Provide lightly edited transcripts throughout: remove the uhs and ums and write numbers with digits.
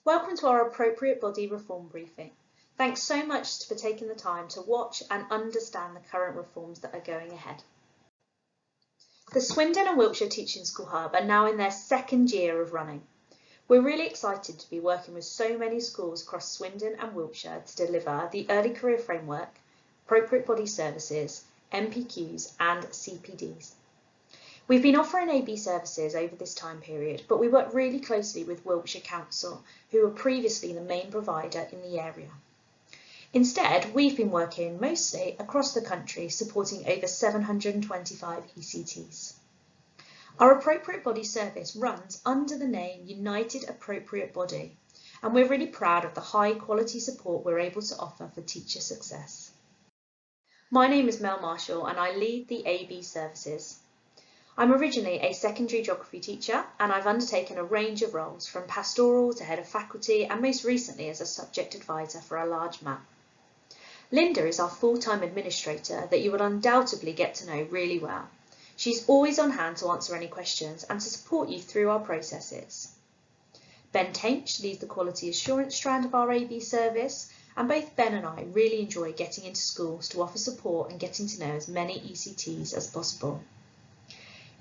Welcome to our Appropriate Body Reform briefing. Thanks so much for taking the time to watch and understand the current reforms that are going ahead. The Swindon and Wiltshire Teaching School Hub are now in their second year of running. We're really excited to be working with so many schools across Swindon and Wiltshire to deliver the Early Career Framework, Appropriate Body Services, MPQs and CPDs. We've been offering AB services over this time period, but we work really closely with Wiltshire Council, who were previously the main provider in the area. Instead, we've been working mostly across the country, supporting over 725 ECTs. Our Appropriate Body service runs under the name United Appropriate Body, and we're really proud of the high quality support we're able to offer for teacher success. My name is Mel Marshall and I lead the AB services. I'm originally a secondary geography teacher and I've undertaken a range of roles from pastoral to head of faculty and most recently as a subject advisor for a large map. Linda is our full-time administrator that you will undoubtedly get to know really well. She's always on hand to answer any questions and to support you through our processes. Ben Tainch leads the quality assurance strand of our AB service, and both Ben and I really enjoy getting into schools to offer support and getting to know as many ECTs as possible.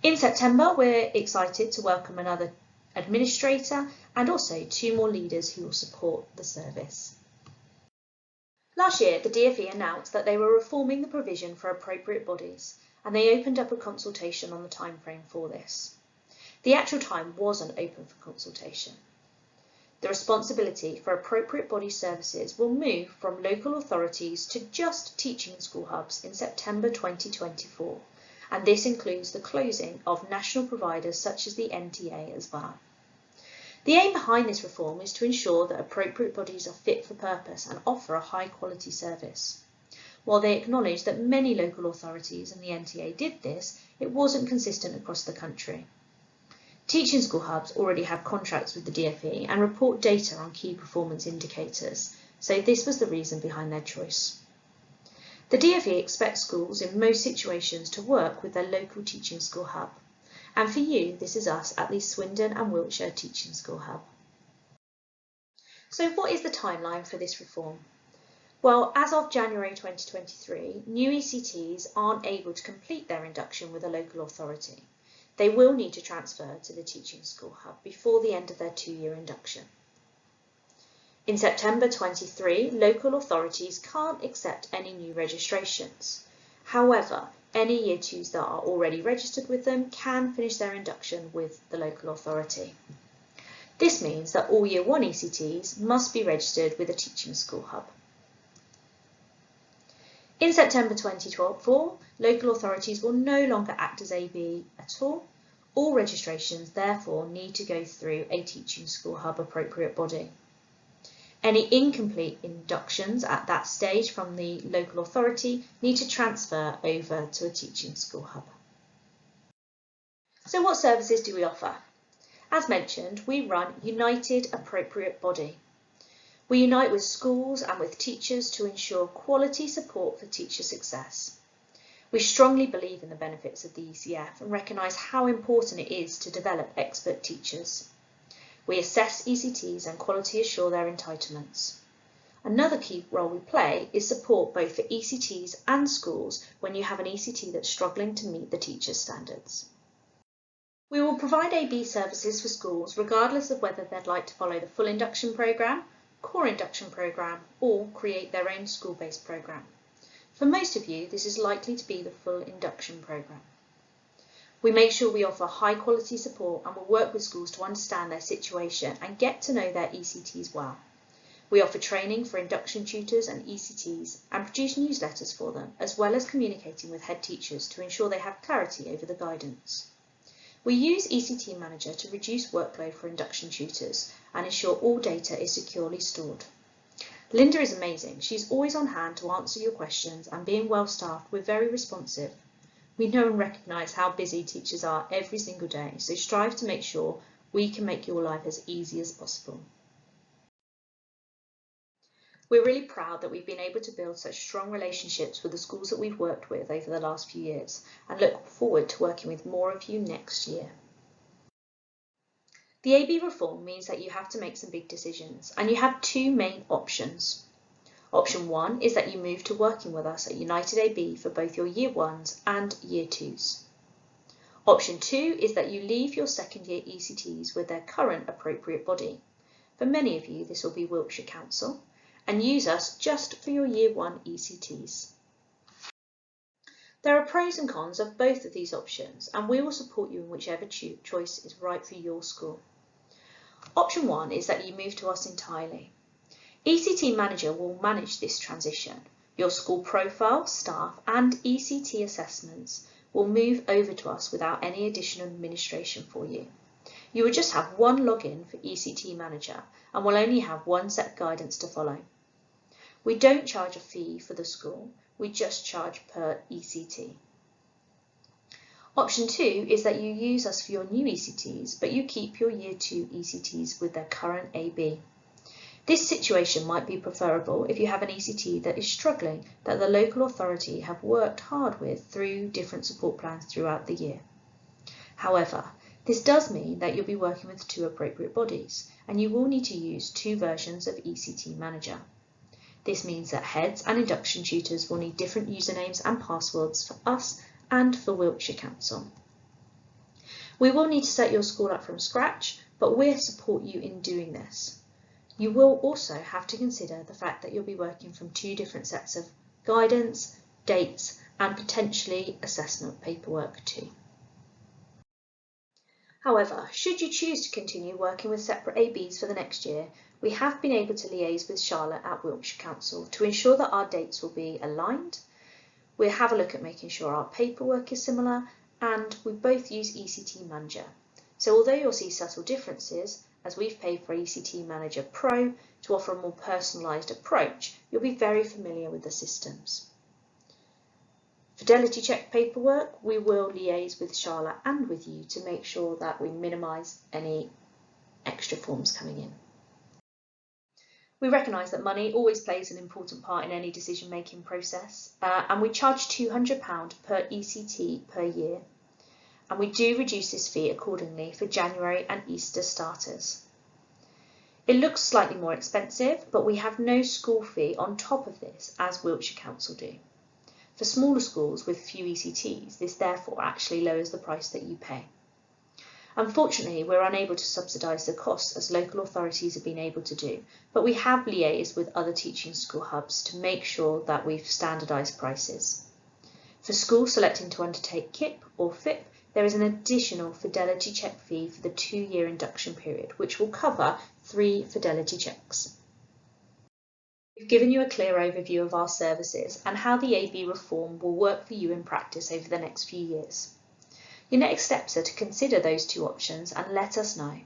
In September, we're excited to welcome another administrator and also 2 more leaders who will support the service. Last year, the DfE announced that they were reforming the provision for appropriate bodies, and they opened up a consultation on the timeframe for this. The actual time wasn't open for consultation. The responsibility for appropriate body services will move from local authorities to just teaching school hubs in September 2024. And this includes the closing of national providers such as the NTA as well. The aim behind this reform is to ensure that appropriate bodies are fit for purpose and offer a high quality service. While they acknowledge that many local authorities and the NTA did this, it wasn't consistent across the country. Teaching school hubs already have contracts with the DfE and report data on key performance indicators, so this was the reason behind their choice. The DfE expects schools in most situations to work with their local teaching school hub. And for you, this is us at the Swindon and Wiltshire Teaching School Hub. So what is the timeline for this reform? Well, as of January 2023, new ECTs aren't able to complete their induction with a local authority. They will need to transfer to the Teaching School Hub before the end of their 2-year induction. In September 23, local authorities can't accept any new registrations. However, any Year 2s that are already registered with them can finish their induction with the local authority. This means that all Year 1 ECTs must be registered with a Teaching School Hub. In September 2024, local authorities will no longer act as AB at all. All registrations therefore need to go through a Teaching School Hub appropriate body. Any incomplete inductions at that stage from the local authority need to transfer over to a Teaching School Hub. So what services do we offer? As mentioned, we run United Appropriate Body. We unite with schools and with teachers to ensure quality support for teacher success. We strongly believe in the benefits of the ECF and recognise how important it is to develop expert teachers. We assess ECTs and quality assure their entitlements. Another key role we play is support both for ECTs and schools when you have an ECT that's struggling to meet the teacher's standards. We will provide AB services for schools regardless of whether they'd like to follow the full induction programme, core induction programme or create their own school-based programme. For most of you, this is likely to be the full induction programme. We make sure we offer high quality support and will work with schools to understand their situation and get to know their ECTs well. We offer training for induction tutors and ECTs and produce newsletters for them, as well as communicating with head teachers to ensure they have clarity over the guidance. We use ECT Manager to reduce workload for induction tutors and ensure all data is securely stored. Linda is amazing. She's always on hand to answer your questions and being well staffed, we're very responsive. We know and recognise how busy teachers are every single day, so strive to make sure we can make your life as easy as possible. We're really proud that we've been able to build such strong relationships with the schools that we've worked with over the last few years and look forward to working with more of you next year. The AB reform means that you have to make some big decisions, and you have two main options. Option 1 is that you move to working with us at United AB for both your Year 1s and Year 2s. Option 2 is that you leave your second year ECTs with their current appropriate body. For many of you, this will be Wiltshire Council, and use us just for your Year 1 ECTs. There are pros and cons of both of these options, and we will support you in whichever choice is right for your school. Option 1 is that you move to us entirely. ECT Manager will manage this transition. Your school profile, staff and ECT assessments will move over to us without any additional administration for you. You will just have one login for ECT Manager and will only have one set of guidance to follow. We don't charge a fee for the school, we just charge per ECT. Option 2 is that you use us for your new ECTs, but you keep your Year 2 ECTs with their current AB. This situation might be preferable if you have an ECT that is struggling, that the local authority have worked hard with through different support plans throughout the year. However, this does mean that you'll be working with two appropriate bodies, and you will need to use two versions of ECT Manager. This means that heads and induction tutors will need different usernames and passwords for us and for Wiltshire Council. We will need to set your school up from scratch, but we'll support you in doing this. You will also have to consider the fact that you'll be working from two different sets of guidance, dates, and potentially assessment paperwork too. However, should you choose to continue working with separate ABs for the next year, we have been able to liaise with Charlotte at Wiltshire Council to ensure that our dates will be aligned. We'll have a look at making sure our paperwork is similar, and we both use ECT Manager. So although you'll see subtle differences, as we've paid for ECT Manager Pro to offer a more personalised approach, you'll be very familiar with the systems. Fidelity check paperwork, we will liaise with Charlotte and with you to make sure that we minimise any extra forms coming in. We recognise that money always plays an important part in any decision-making process, and we charge £200 per ECT per year. And we do reduce this fee accordingly for January and Easter starters. It looks slightly more expensive, but we have no school fee on top of this, as Wiltshire Council do. For smaller schools with few ECTs, this therefore actually lowers the price that you pay. Unfortunately, we're unable to subsidise the costs as local authorities have been able to do, but we have liaised with other teaching school hubs to make sure that we've standardised prices. For schools selecting to undertake KIP or FIP, there is an additional fidelity check fee for the 2-year induction period, which will cover 3 fidelity checks. We've given you a clear overview of our services and how the AB reform will work for you in practice over the next few years. Your next steps are to consider those two options and let us know.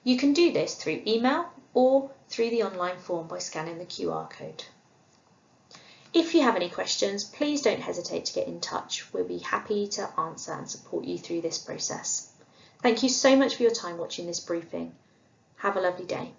You can do this through email or through the online form by scanning the QR code. If you have any questions, please don't hesitate to get in touch. We'll be happy to answer and support you through this process. Thank you so much for your time watching this briefing. Have a lovely day.